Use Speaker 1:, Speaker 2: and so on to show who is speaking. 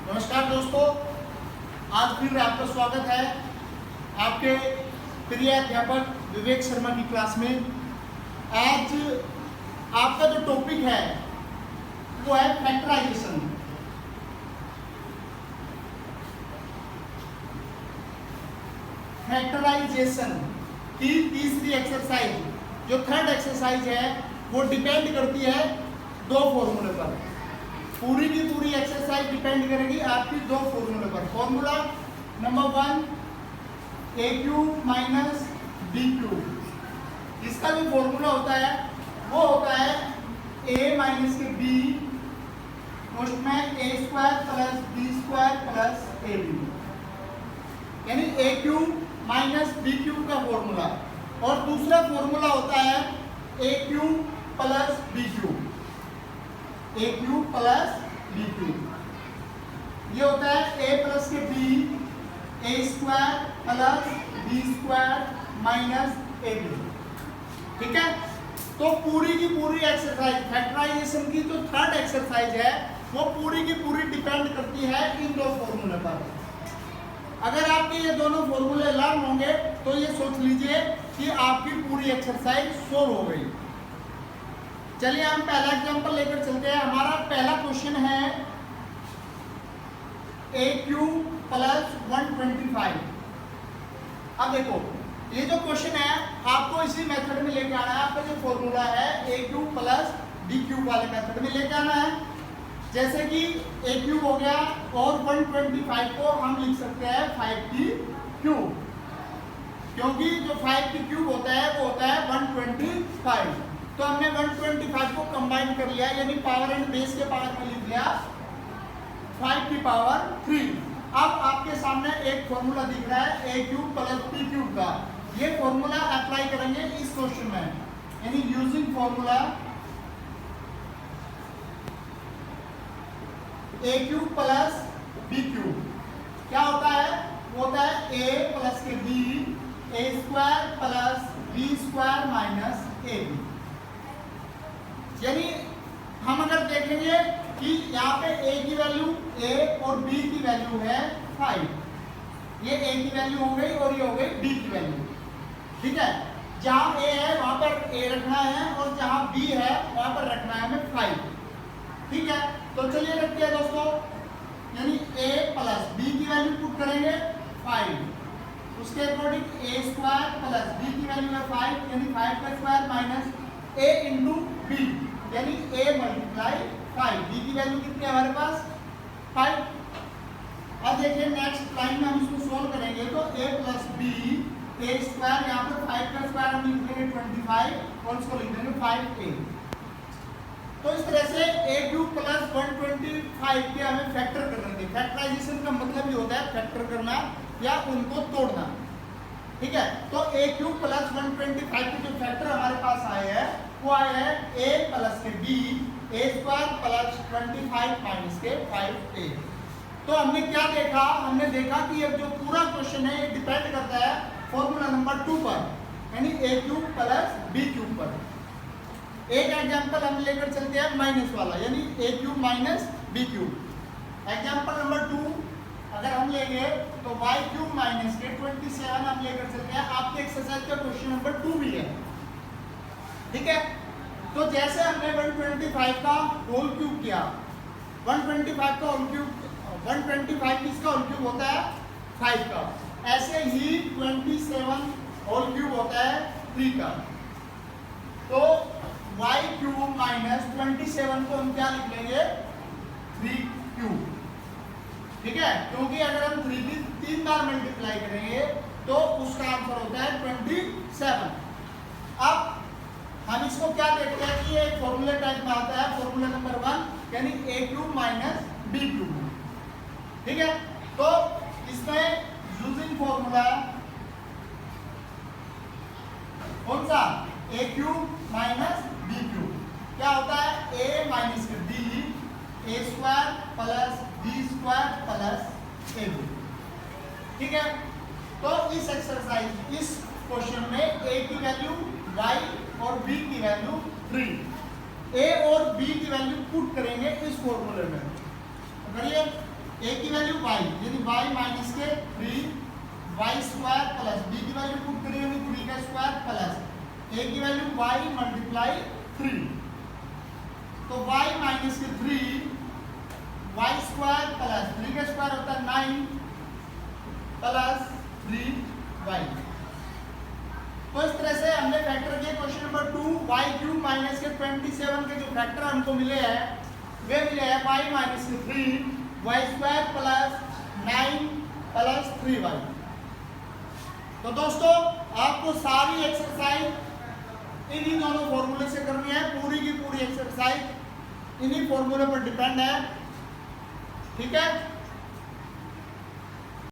Speaker 1: नमस्कार दोस्तों, आज फिर आपका स्वागत है आपके प्रिय अध्यापक विवेक शर्मा की क्लास में। आज आपका जो टॉपिक है वो है फैक्टराइजेशन। फैक्टराइजेशन की तीसरी एक्सरसाइज, जो थर्ड एक्सरसाइज है, वो डिपेंड करती है दो फॉर्मूले पर। पूरी की पूरी एक्सरसाइज डिपेंड करेगी आपकी दो फॉर्मूले पर। फॉर्मूला नंबर 1 ए क्यूब माइनस बी क्यूब। इसका जो फॉर्मूला होता है वो होता है ए माइनस के बी उसमें A square plus B square plus A B, यानी A cube minus B cube का फॉर्मूला। और दूसरा फॉर्मूला होता है A cube plus B cube, A cube plus B cube. ये होता है ए प्लस के B, A square plus B square minus A B. ठीक है, तो पूरी की पूरी एक्सरसाइज फैक्टराइजेशन की जो थर्ड एक्सरसाइज है वो पूरी की पूरी डिपेंड करती है इन दो फॉर्मूले पर। अगर आपके ये दोनों फॉर्मूले लर्न होंगे तो ये सोच लीजिए कि आपकी पूरी एक्सरसाइज सोल्व हो गई। चलिए हम पहला एग्जांपल लेकर चलते हैं। हमारा पहला क्वेश्चन है ए क्यूब प्लस 125। अब देखो ये जो क्वेश्चन है आपको इसी मेथड में लेके आना है। आपका जो फॉर्मूला है A cube plus B cube वाले मेथड में लेके आना है। जैसे कि ए क्यूब हो गया और 125 को हम लिख सकते हैं 5 की क्यूब, क्योंकि जो 5 की क्यूब होता है वो होता है 125। तो हमने 125 को कंबाइन कर लिया, यानी पावर एंड बेस के पावर में लिख लिया 5 की पावर 3। अब आपके सामने एक फॉर्मूला दिख रहा है A cube plus B cube का। ये फॉर्मूला अप्लाई करेंगे इस क्वेश्चन में, यानी using formula A cube plus B cube. क्या होता है? वो होता है ए प्लस के B, A square plus B square minus A B. यानी हम अगर देखेंगे कि यहाँ पे a की वैल्यू a और b की वैल्यू है 5, ये a की वैल्यू हो गई और ये हो गई b की वैल्यू। ठीक है, जहाँ a है वहां पर a रखना है और जहाँ b है वहां पर रखना है हमें 5। ठीक है, तो चलिए रखते हैं दोस्तों, यानी a प्लस b की वैल्यू पुट करेंगे 5, उसके according a square plus b की वैल्यू है 5, यानी 5 का square minus a into B, यानी a मल्टीप्लाई 5। b की वैल्यू कितनी है हमारे पास 5। अब देखिए नेक्स्ट लाइन में हम इसको सोल्व करेंगे तो a plus B, A square, यहाँ पर 5 का स्क्वायर हम लिख देंगे 25 और इसको लिख देंगे 5a। तो इस तरह से a क्यूब प्लस 125 के हमें फैक्टर करना है। फैक्टराइजेशन का मतलब ये होता है फैक्टर करना या उनको तोड़ना। ठीक है, तो a क्यूब प्लस 125 के जो फैक्टर हमारे पास आए हैं वो आए हैं a प्लस के b, A square plus 25 minus के 5a। तो हमने क्या देखा? हमने देखा कि ये जो पूरा क्वेश्चन है ये डिपेंड करता है फॉर्मूला नंबर 2 पर, यानी a cube plus b cube पर। एक एग्जांपल हम लेकर चलते हैं माइनस वाला, यानी a cube minus b cube. Example number 2 अगर हम लेंगे तो y क्यूब माइनस के 27 हम लेकर चलते हैं। आपके एक्सरसाइज का क्वेश्चन नंबर 2 भी है। ठीक है, तो जैसे हमने 125 का होल क्यूब किया, 125 का होल क्यूब, 125 किसका होल क्यूब होता है 5 का, ऐसे ही 27 होल क्यूब होता है 3 का। तो y क्यूब माइनस 27 को हम क्या लिख लेंगे 3 क्यूब। ठीक है, क्योंकि अगर हम 3 की 3 बार मल्टीप्लाई करेंगे तो उसका आंसर होता है 27। अब हम इसको क्या देखते हैं कि ये फॉर्मूले टाइप में आता है, फॉर्मूला नंबर 1, यानी a cube minus b cube. ठीक है, तो इसमें यूजिंग फॉर्मूला कौन सा a cube minus b cube, क्या होता है a minus b, A square plus B square plus A B. ठीक है, तो इस एक्सरसाइज इस क्वेश्चन में a की वैल्यू y और b की वैल्यू 3, a और b की वैल्यू पुट करेंगे इस फॉर्मूले में। करिए ए की वैल्यू y, यानी y माइनस के 3 y स्क्वायर प्लस b की वैल्यू पुट करिए यानी 3 का स्क्वायर प्लस a की वैल्यू y मल्टीप्लाई 3, तो y माइनस के 3 y स्क्वायर प्लस 3 का स्क्वायर होता है 9 प्लस 3y। तो इस तरह से हमने फैक्टर किए। Question number 2 y cube minus के 27 के जो फैक्टर हमको मिले हैं वे मिले हैं y माइनस के 3 y square plus 9 plus 3y। तो दोस्तों आपको सारी एक्सरसाइज इन्हीं दोनों फॉर्मूले से करनी है, पूरी की पूरी एक्सरसाइज इन्हीं फॉर्मूले पर डिपेंड है, ठीक है।